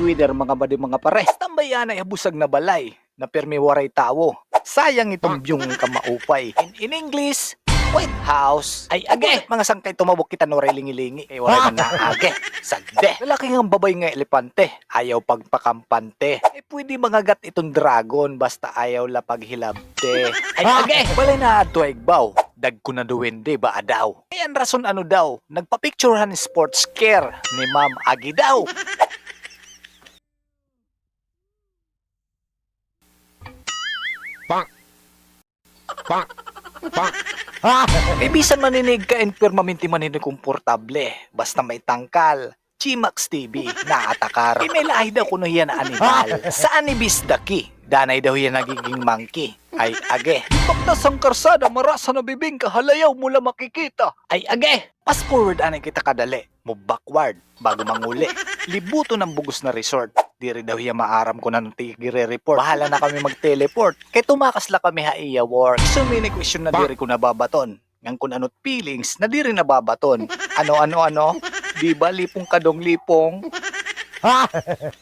winner mga badi mga pare. Tambayan ay busag na balay na permi waray tawo. Sayang itong byung kamaupay. In English, White House. Ay age, mga sangkay tumabok kita no lingi-lingi. Ay waray man na age. Sagde. Lalaki ang babay nga elepante. Ayaw pagpakampante. Pwede mangagat itong dragon basta ayaw la paghilabte. Ay age, balay na ato igbaw. Dag ko na duwende ba daw. Ayan rason ano daw. Nagpa-picturehan sports care ni Ma'am Agi daw. Ibisan maninig ka and permanente maninig komportable. Basta may tangkal. Chimax TV, naatakar. May lahi daw kuno yan na animal. Saan ni Bisdaki? Danay daw yan nagiging monkey. Ay age. Pagta sang karsada, marasa na bibing kahalayaw mula makikita. Ay age. Fast forward anay kita kadali. Mo backward bago manguli. Libuto ng bugos na resort. Diri daw yan maaram ko na nung tigire-report. Bahala na kami mag-teleport. Kay tumakas la kami haiya work. So may question na diri ko nababaton. Ngang kun ano't feelings na diri nababaton. Ano. Di ba lipong kadong lipong?